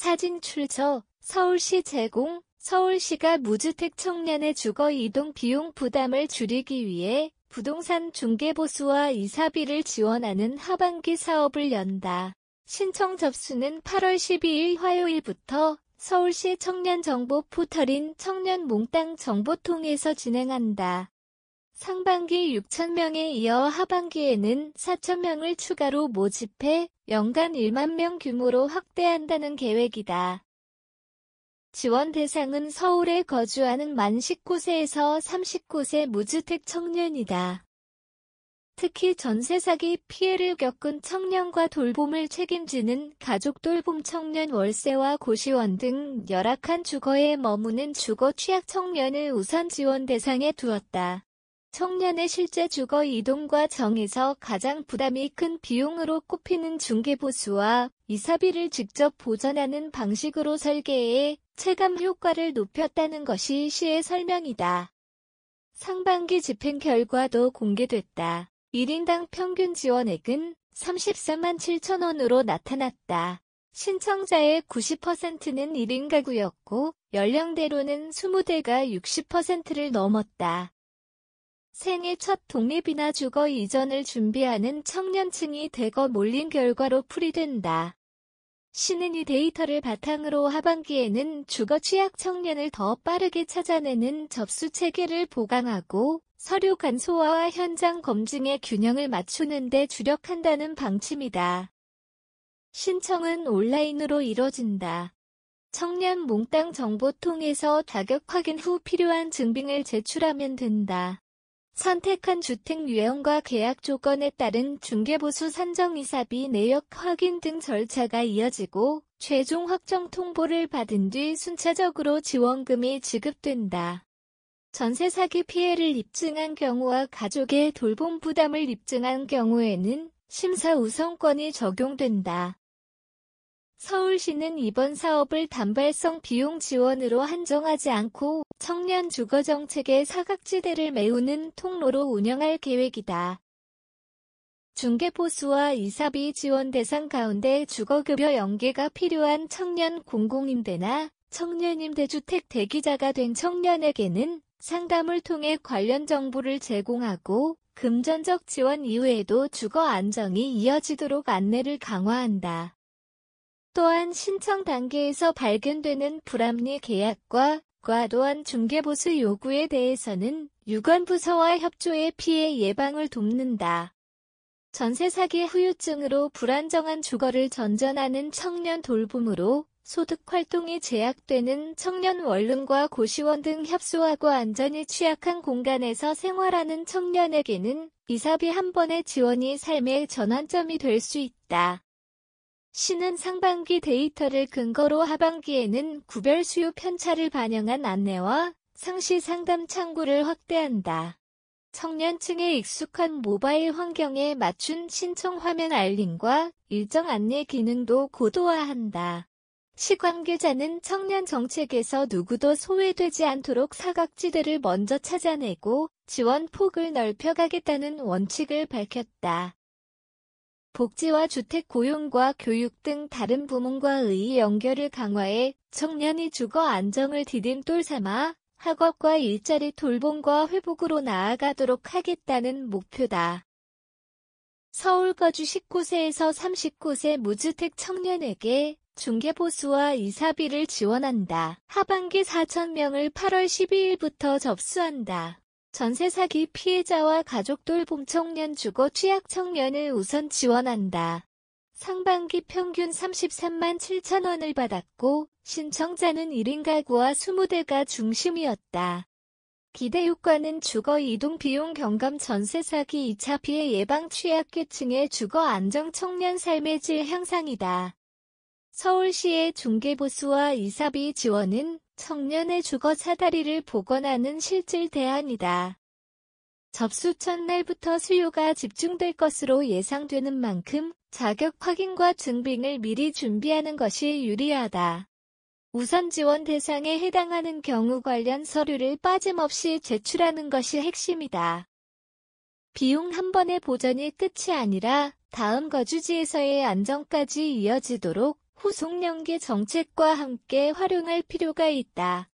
사진 출처 서울시 제공. 서울시가 무주택 청년의 주거 이동 비용 부담을 줄이기 위해 부동산 중개보수와 이사비를 지원하는 하반기 사업을 연다. 신청 접수는 8월 12일 화요일부터 서울시 청년정보 포털인 청년몽땅 정보통에서 진행한다. 상반기 6,000명에 이어 하반기에는 4,000명을 추가로 모집해 연간 1만 명 규모로 확대한다는 계획이다. 지원 대상은 서울에 거주하는 만 19세에서 39세 무주택 청년이다. 특히 전세 사기 피해를 겪은 청년과 돌봄을 책임지는 가족 돌봄 청년 월세와 고시원 등 열악한 주거에 머무는 주거 취약 청년을 우선 지원 대상에 두었다. 청년의 실제 주거 이동과 정에서 가장 부담이 큰 비용으로 꼽히는 중개보수와 이사비를 직접 보전하는 방식으로 설계해 체감 효과를 높였다는 것이 시의 설명이다. 상반기 집행 결과도 공개됐다. 1인당 평균 지원액은 34만 7천 원으로 나타났다. 신청자의 90%는 1인 가구였고 연령대로는 20대가 60%를 넘었다. 생애 첫 독립이나 주거 이전을 준비하는 청년층이 대거 몰린 결과로 풀이된다. 시는 이 데이터를 바탕으로 하반기에는 주거 취약 청년을 더 빠르게 찾아내는 접수 체계를 보강하고 서류 간소화와 현장 검증의 균형을 맞추는 데 주력한다는 방침이다. 신청은 온라인으로 이뤄진다. 청년 몽땅 정보통에서 자격 확인 후 필요한 증빙을 제출하면 된다. 선택한 주택 유형과 계약 조건에 따른 중개보수 산정 이사비 내역 확인 등 절차가 이어지고 최종 확정 통보를 받은 뒤 순차적으로 지원금이 지급된다. 전세 사기 피해를 입증한 경우와 가족의 돌봄 부담을 입증한 경우에는 심사 우선권이 적용된다. 서울시는 이번 사업을 단발성 비용 지원으로 한정하지 않고 청년 주거 정책의 사각지대를 메우는 통로로 운영할 계획이다. 중개보수와 이사비 지원 대상 가운데 주거급여 연계가 필요한 청년 공공임대나 청년임대주택 대기자가 된 청년에게는 상담을 통해 관련 정보를 제공하고 금전적 지원 이후에도 주거 안정이 이어지도록 안내를 강화한다. 또한 신청 단계에서 발견되는 불합리 계약과 과도한 중개보수 요구에 대해서는 유관부서와 협조해 피해 예방을 돕는다. 전세 사기 후유증으로 불안정한 주거를 전전하는 청년 돌봄으로 소득 활동이 제약되는 청년 원룸과 고시원 등 협소하고 안전이 취약한 공간에서 생활하는 청년에게는 이사비 한 번의 지원이 삶의 전환점이 될 수 있다. 시는 상반기 데이터를 근거로 하반기에는 구별 수요 편차를 반영한 안내와 상시 상담 창구를 확대한다. 청년층의 익숙한 모바일 환경에 맞춘 신청 화면 알림과 일정 안내 기능도 고도화한다. 시 관계자는 청년 정책에서 누구도 소외되지 않도록 사각지대를 먼저 찾아내고 지원 폭을 넓혀가겠다는 원칙을 밝혔다. 복지와 주택 고용과 교육 등 다른 부문과의 연결을 강화해 청년이 주거 안정을 디딤돌 삼아 학업과 일자리 돌봄과 회복으로 나아가도록 하겠다는 목표다. 서울 거주 19세에서 39세 무주택 청년에게 중개보수와 이사비를 지원한다. 하반기 4,000명을 8월 12일부터 접수한다. 전세 사기 피해자와 가족 돌봄 청년 주거 취약 청년을 우선 지원한다. 상반기 평균 33만 7천 원을 받았고 신청자는 1인 가구와 20대가 중심이었다. 기대 효과는 주거 이동 비용 경감 전세 사기 2차 피해 예방 취약계층의 주거 안정 청년 삶의 질 향상이다. 서울시의 중개보수와 이사비 지원은 청년의 주거 사다리를 복원하는 실질 대안이다. 접수 첫날부터 수요가 집중될 것으로 예상되는 만큼 자격 확인과 증빙을 미리 준비하는 것이 유리하다. 우선 지원 대상에 해당하는 경우 관련 서류를 빠짐없이 제출하는 것이 핵심이다. 비용 한 번의 보전이 끝이 아니라 다음 거주지에서의 안정까지 이어지도록 후속연계 정책과 함께 활용할 필요가 있다.